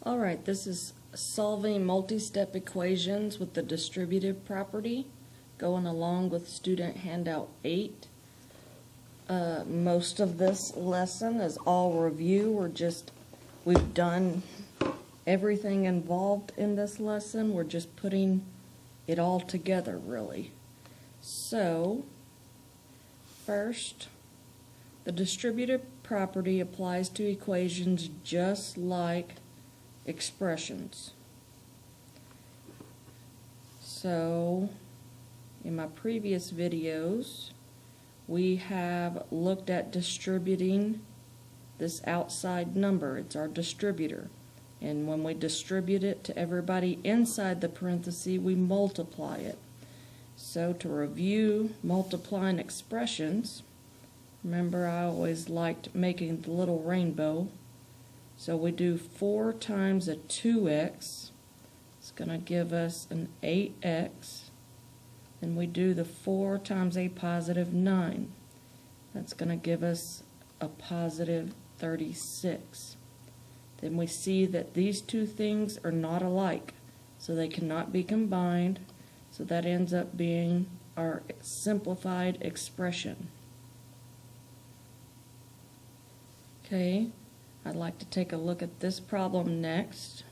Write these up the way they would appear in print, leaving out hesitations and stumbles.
Alright, this is solving multi-step equations with the distributive property, going along with student handout 8. Most of this lesson is all review. We've done everything involved in this lesson. We're just putting it all together, really. So, first, the distributive property applies to equations just like expressions. So, in my previous videos, we have looked at distributing this outside number. It's our distributor. And when we distribute it to everybody inside the parenthesis, we multiply it. So to review multiplying expressions, remember I always liked making the little rainbow. So we do 4 times a 2x. It's going to give us an 8x. And we do the 4 times a positive 9. That's going to give us a positive 36. Then we see that these two things are not alike, so they cannot be combined. So that ends up being our simplified expression. Okay, I'd like to take a look at this problem next.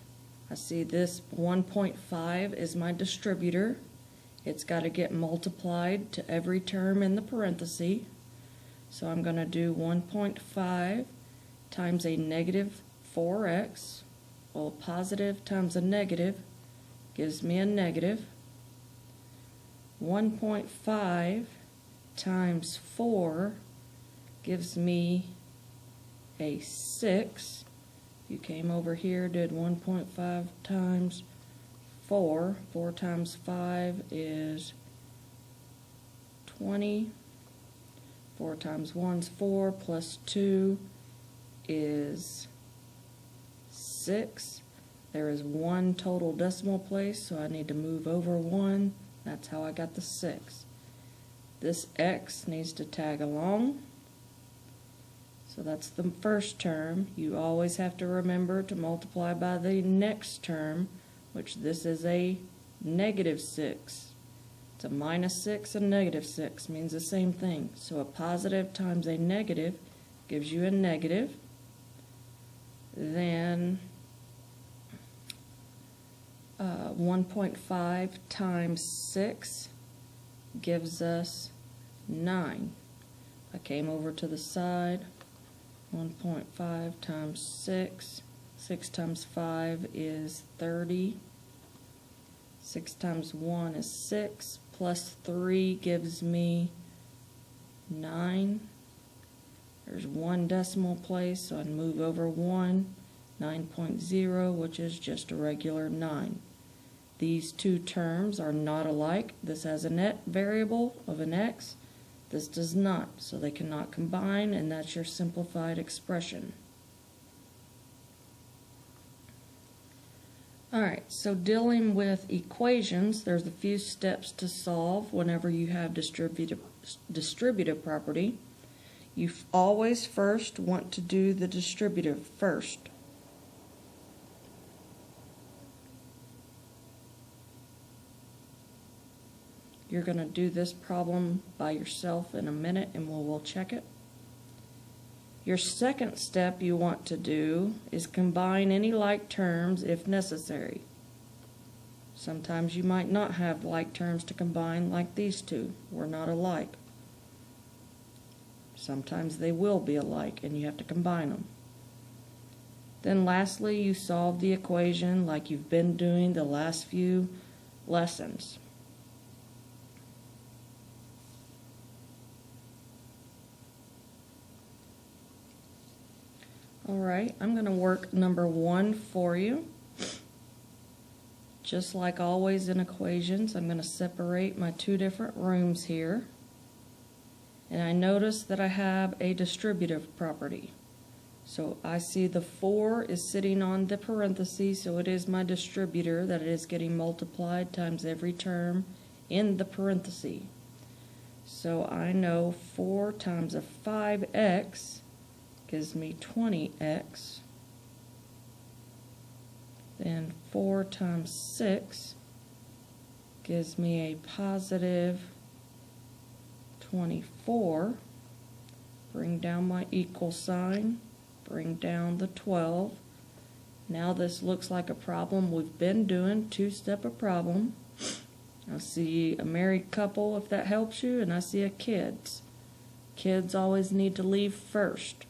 I see this 1.5 is my distributor. It's got to get multiplied to every term in the parenthesis. So I'm going to do 1.5 times a negative 4x. Well, positive times a negative gives me a negative. 1.5 times 4 gives me a 6. You came over here, did 1.5 times 4. 4 times 5 is 20. 4 times 1 is 4, plus 2 is 6. There is 1 total decimal place, so I need to move over 1. That's how I got the 6. This x needs to tag along. So that's the first term. You always have to remember to multiply by the next term, which this is a negative 6. It's a minus 6 and negative 6 means the same thing. So a positive times a negative gives you a negative. Then 1.5 times 6 gives us 9. I came over to the side. 1.5 times 6. 6 times 5 is 30. 6 times 1 is 6. Plus 3 gives me 9. There's 1 decimal place, so I move over 1. 9.0, which is just a regular 9. These two terms are not alike. This has a net variable of an x. This does not, so they cannot combine, and that's your simplified expression. Alright, so dealing with equations, there's a few steps to solve whenever you have distributive property. You always first want to do the distributive first. You're going to do this problem by yourself in a minute and we'll check it. Your second step you want to do is combine any like terms if necessary. Sometimes you might not have like terms to combine, like these two. We're not alike. Sometimes they will be alike and you have to combine them. Then lastly, you solve the equation like you've been doing the last few lessons. Alright, I'm going to work number 1 for you. Just like always in equations, I'm going to separate my 2 different rooms here. And I notice that I have a distributive property. So I see the 4 is sitting on the parentheses, so it is my distributor that it is getting multiplied times every term in the parenthesis. So I know 4 times a 5x gives me 20x. Then 4 times 6 gives me a positive 24. Bring down my equal sign, bring down the 12. Now this looks like a problem we've been doing, two-step a problem. I see a married couple, if that helps you, and I see a kids. Kids always need to leave first.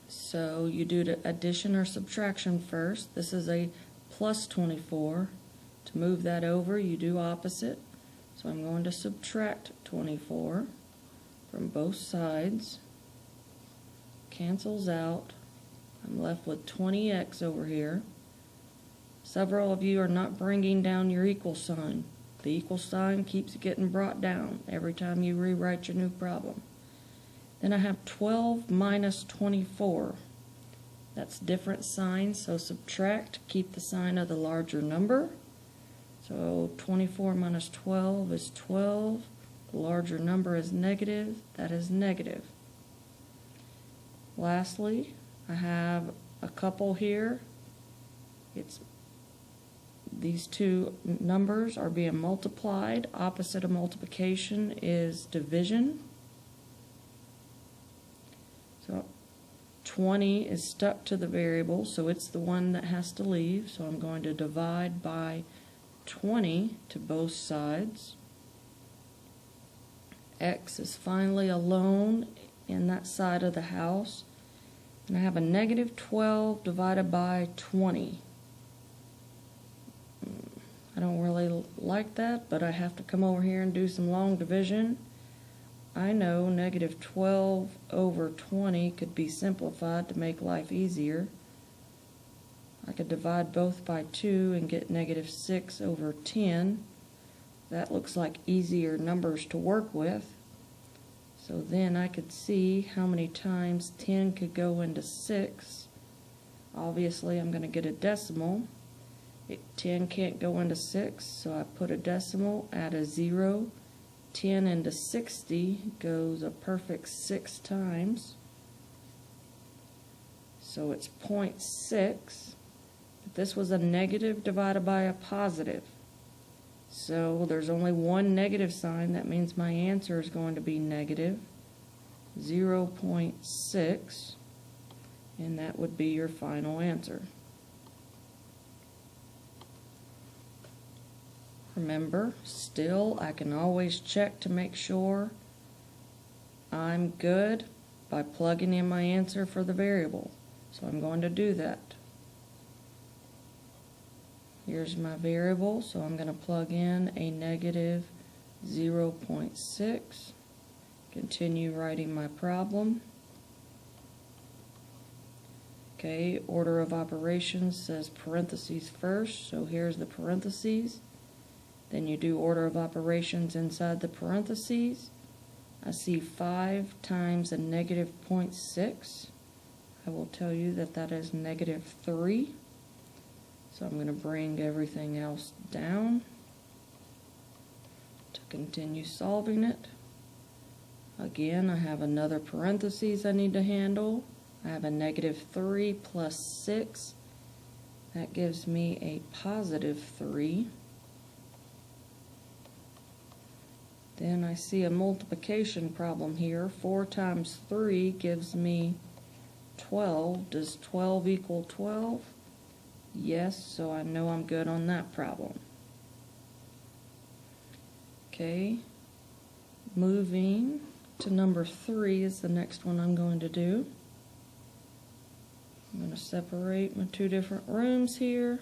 So you do the addition or subtraction first. This is a plus 24. To move that over, you do opposite. So I'm going to subtract 24 from both sides. Cancels out. I'm left with 20x over here. Several of you are not bringing down your equal sign. The equal sign keeps getting brought down every time you rewrite your new problem. Then I have 12 minus 24. That's different signs, so subtract, keep the sign of the larger number. So 24 minus 12 is 12. The larger number is negative. That is negative. Lastly, I have a couple here. These two numbers are being multiplied. Opposite of multiplication is division. So 20 is stuck to the variable, so it's the one that has to leave. So I'm going to divide by 20 to both sides. X is finally alone in that side of the house. And I have a negative 12 divided by 20. I don't really like that, but I have to come over here and do some long division. I know negative 12 over 20 could be simplified to make life easier. I could divide both by 2 and get negative 6 over 10. That looks like easier numbers to work with. So then I could see how many times 10 could go into 6. Obviously I'm going to get a decimal. 10 can't go into 6, so I put a decimal, add a 0. 10 into 60 goes a perfect 6 times. So it's 0.6. But this was a negative divided by a positive. So there's only one negative sign. That means my answer is going to be negative 0.6. And that would be your final answer. Remember, still, I can always check to make sure I'm good by plugging in my answer for the variable. So I'm going to do that. Here's my variable, so I'm going to plug in a negative 0.6. Continue writing my problem. Okay, order of operations says parentheses first, so here's the parentheses. Then you do order of operations inside the parentheses. I see 5 times a negative 0.6. I will tell you that that is negative 3. So I'm going to bring everything else down to continue solving it. Again, I have another parentheses I need to handle. I have a negative 3 plus 6. That gives me a positive 3. Then I see a multiplication problem here. 4 times 3 gives me 12. Does 12 equal 12? Yes, so I know I'm good on that problem. Okay, moving to number 3 is the next one I'm going to do. I'm going to separate my two different rooms here.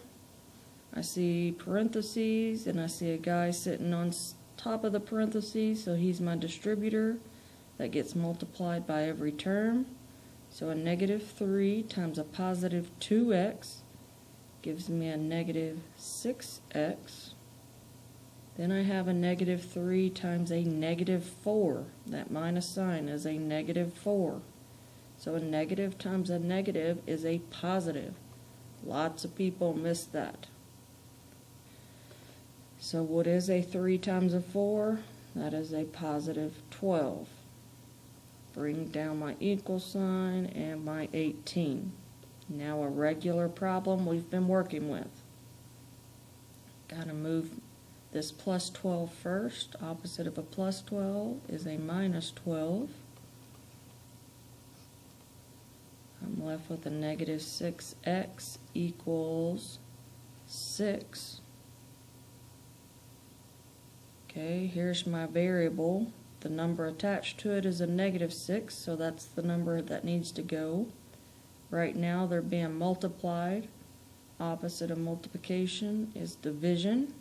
I see parentheses and I see a guy sitting on top of the parentheses, so he's my distributor. That gets multiplied by every term. So a negative 3 times a positive 2x gives me a negative 6x. Then I have a negative 3 times a negative 4. That minus sign is a negative 4. So a negative times a negative is a positive. Lots of people miss that. So what is a 3 times a 4? That is a positive 12. Bring down my equal sign and my 18. Now a regular problem we've been working with. Gotta move this plus 12 first. Opposite of a plus 12 is a minus 12. I'm left with a negative 6x equals 6. Okay, here's my variable. The number attached to it is a negative 6, so that's the number that needs to go. Right now they're being multiplied. Opposite of multiplication is division.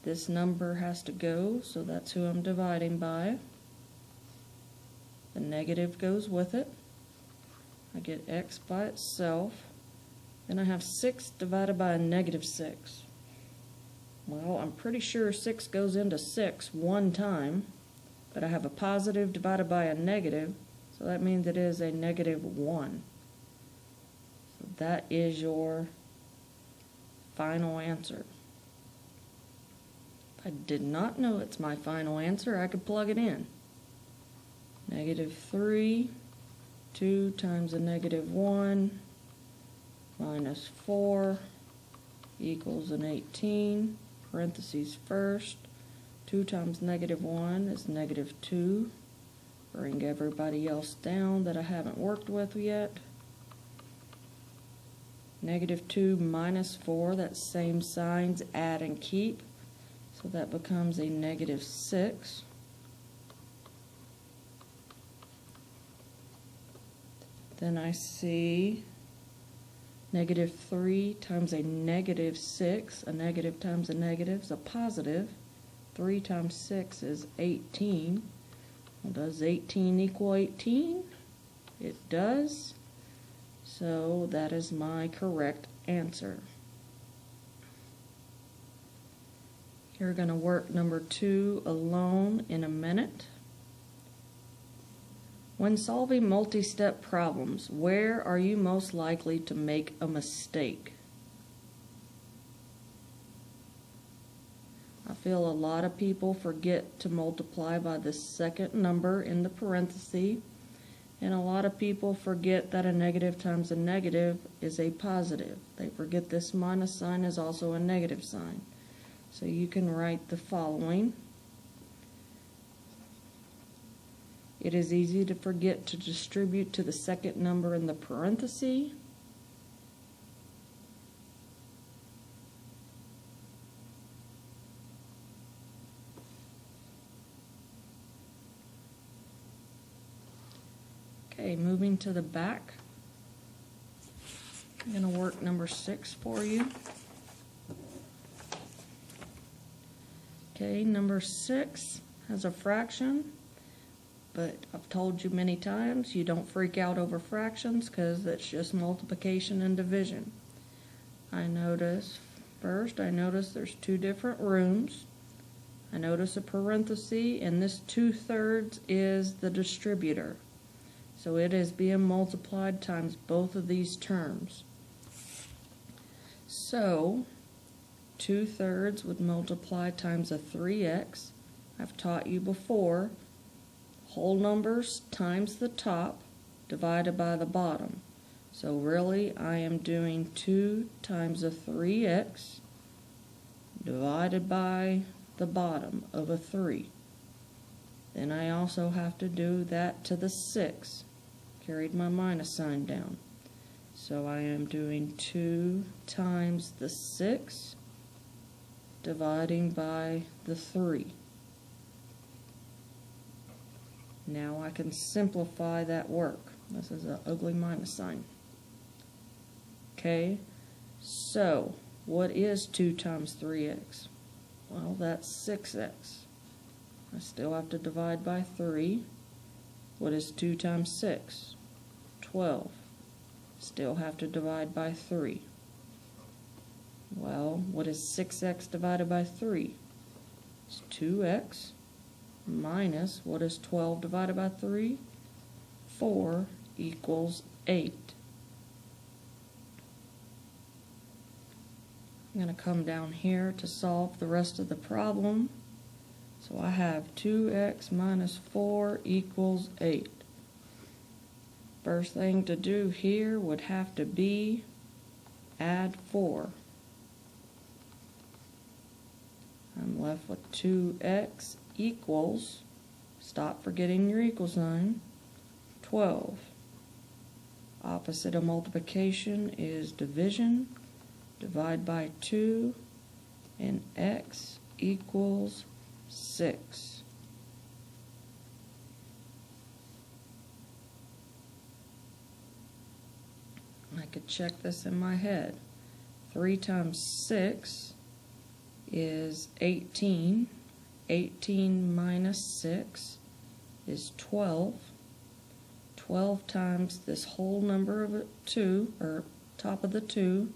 This number has to go, so that's who I'm dividing by. The negative goes with it. I get x by itself. Then I have 6 divided by a negative 6. Well, I'm pretty sure 6 goes into 6 one time, but I have a positive divided by a negative, so that means it is a negative 1. So that is your final answer. If I did not know it's my final answer, I could plug it in. Negative 3, 2 times a negative 1, minus 4, equals an 18, parentheses first. 2 times negative 1 is negative 2. Bring everybody else down that I haven't worked with yet. Negative 2 minus 4, that's same signs, add and keep. So that becomes a negative 6. Then I see negative 3 times a negative 6. A negative times a negative is a positive. 3 times 6 is 18. Well, does 18 equal 18? It does. So that is my correct answer. You're going to work number 2 alone in a minute. When solving multi-step problems, where are you most likely to make a mistake? I feel a lot of people forget to multiply by the second number in the parenthesis, and a lot of people forget that a negative times a negative is a positive. They forget this minus sign is also a negative sign. So you can write the following. It is easy to forget to distribute to the second number in the parenthesis. Okay, moving to the back. I'm going to work number 6 for you. Okay, number 6 has a fraction, but I've told you many times you don't freak out over fractions because that's just multiplication and division. I notice there's 2 different rooms. I notice a parenthesis, and this 2/3 is the distributor. So it is being multiplied times both of these terms. So 2/3 would multiply times a 3x. I've taught you before, whole numbers times the top divided by the bottom. So really I am doing 2 times a 3x divided by the bottom of a 3. Then I also have to do that to the 6. Carried my minus sign down. So I am doing 2 times the 6 dividing by the 3. Now I can simplify that work. This is an ugly minus sign. Okay, so what is 2 times 3x? Well, that's 6x. I still have to divide by 3. What is 2 times 6? 12. Still have to divide by 3. Well, what is 6x divided by 3? It's 2x minus, what is 12 divided by 3? 4 equals 8. I'm going to come down here to solve the rest of the problem. So I have 2x minus 4 equals 8. First thing to do here would have to be add 4. I'm left with 2x equals, stop forgetting your equal sign, 12. Opposite of multiplication is division. Divide by 2, and x equals 6. I could check this in my head. 3 times 6 is 18. 18 minus 6 is 12. 12 times this whole number of 2, or top of the 2.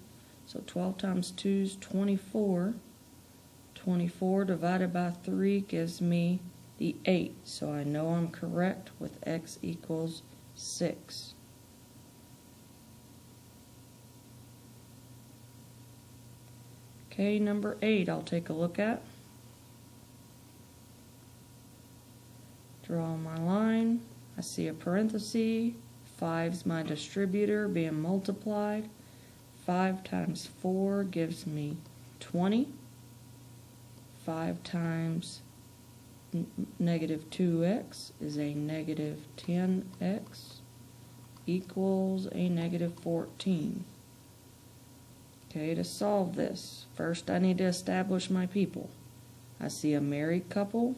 So 12 times 2 is 24. 24 divided by 3 gives me the 8. So I know I'm correct with x equals 6. Okay, number 8 I'll take a look at. Draw my line. I see a parenthesis. 5's my distributor being multiplied. 5 times 4 gives me 20. 5 times negative 2x is a negative 10x equals a negative 14. Okay, to solve this, first I need to establish my people. I see a married couple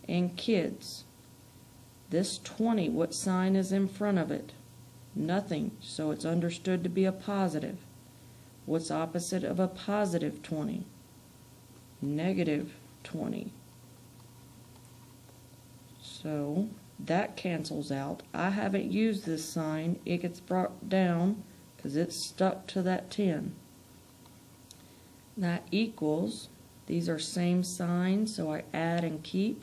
and kids. This 20, what sign is in front of it? Nothing, so it's understood to be a positive. What's opposite of a positive 20? Negative 20. So that cancels out. I haven't used this sign. It gets brought down because it's stuck to that 10. That equals, these are same signs, so I add and keep.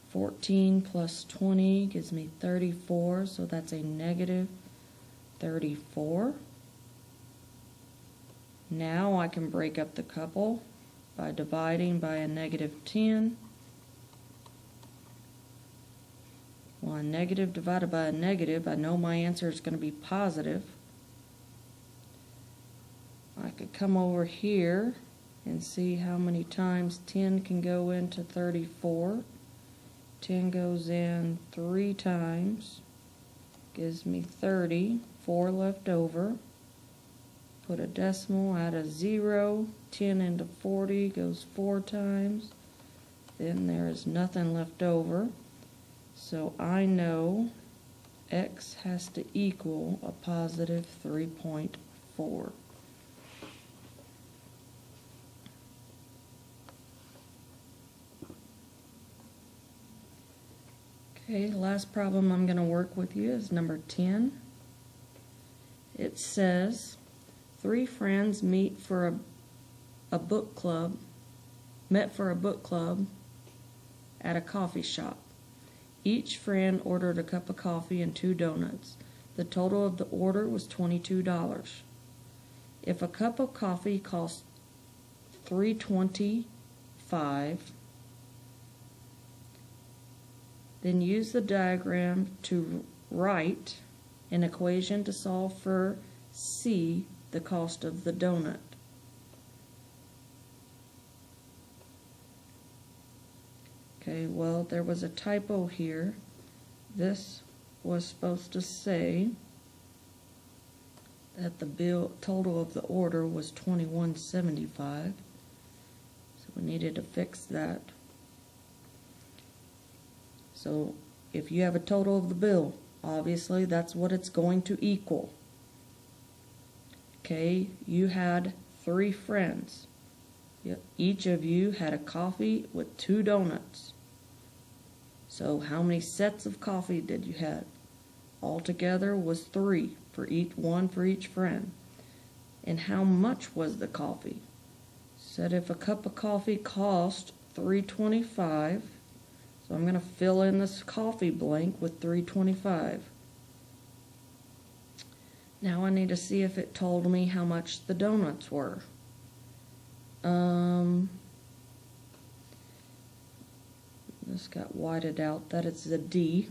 14 plus 20 gives me 34, so that's a negative 34. Now I can break up the couple by dividing by a negative 10. Well, a negative divided by a negative, I know my answer is going to be positive. I could come over here and see how many times 10 can go into 34. 10 goes in 3 times, gives me 30, 4 left over. Put a decimal, add a 0, 10 into 40 goes 4 times. Then there is nothing left over. So I know x has to equal a positive 3.4. Okay, the last problem I'm going to work with you is number 10. It says 3 friends met for a book club at a coffee shop. Each friend ordered a cup of coffee and 2 donuts. The total of the order was $22. If a cup of coffee costs $3.25, then use the diagram to write an equation to solve for C, the cost of the donut. Okay, well, there was a typo here. This was supposed to say that the total of the order was $21.75. So we needed to fix that. So if you have a total of the bill, obviously that's what it's going to equal. Okay, you had 3 friends. Each of you had a coffee with 2 donuts. So how many sets of coffee did you have? Altogether was 3 for each friend. And how much was the coffee? Said if a cup of coffee cost $3.25, so I'm going to fill in this coffee blank with $3.25. Now I need to see if it told me how much the donuts were. This got whited out. That is a D.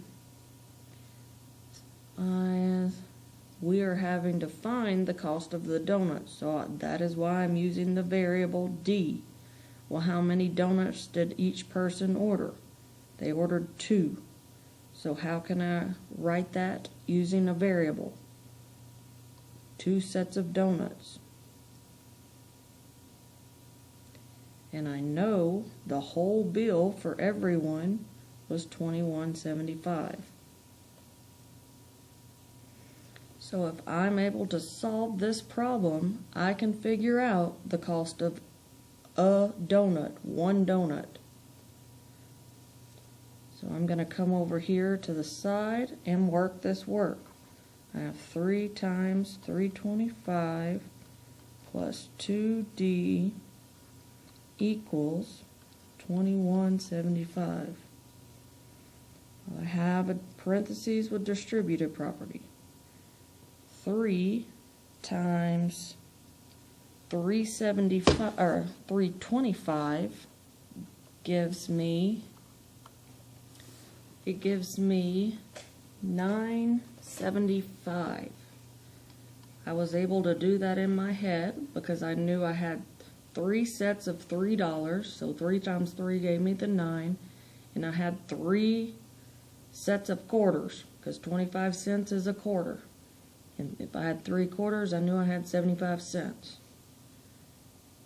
we are having to find the cost of the donuts, so that is why I'm using the variable D. Well, how many donuts did each person order? They ordered 2. So how can I write that using a variable? 2 sets of donuts. And I know the whole bill for everyone was $21.75. So if I'm able to solve this problem, I can figure out the cost of a donut, 1 donut. So I'm going to come over here to the side and work this work. I have 3 times 325 plus 2D equals 21.75. I have a parentheses with distributive property. 3 times 375 or 325 gives me $9.75. I was able to do that in my head because I knew I had 3 sets of $3, so 3 times 3 gave me the 9, and I had 3 sets of quarters because 25 cents is a quarter. And if I had 3 quarters, I knew I had 75 cents.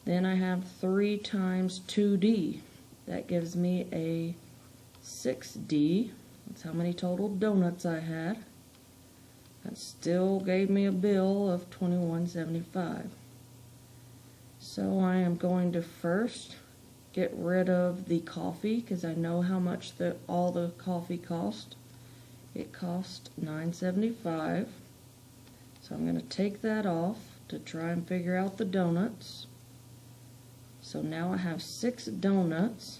Then I have 3 times 2D. That gives me a 6D. That's how many total donuts I had. That still gave me a bill of $21.75. So I am going to first get rid of the coffee because I know how much all the coffee cost. It cost $9.75. So I'm going to take that off to try and figure out the donuts. So now I have 6 donuts.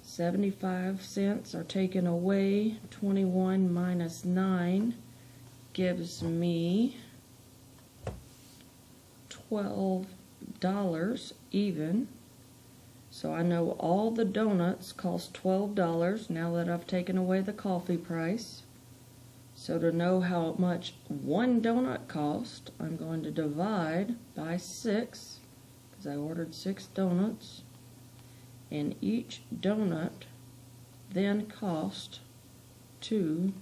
75 cents are taken away. 21 minus 9 gives me $12 even. So I know all the donuts cost $12 now that I've taken away the coffee price. So to know how much 1 donut cost, I'm going to divide by 6 because I ordered 6 donuts. And each donut then cost $2.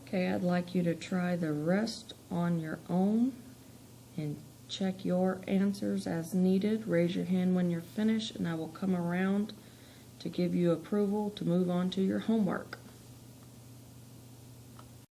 Okay, I'd like you to try the rest on your own and check your answers as needed. Raise your hand when you're finished and I will come around to give you approval to move on to your homework.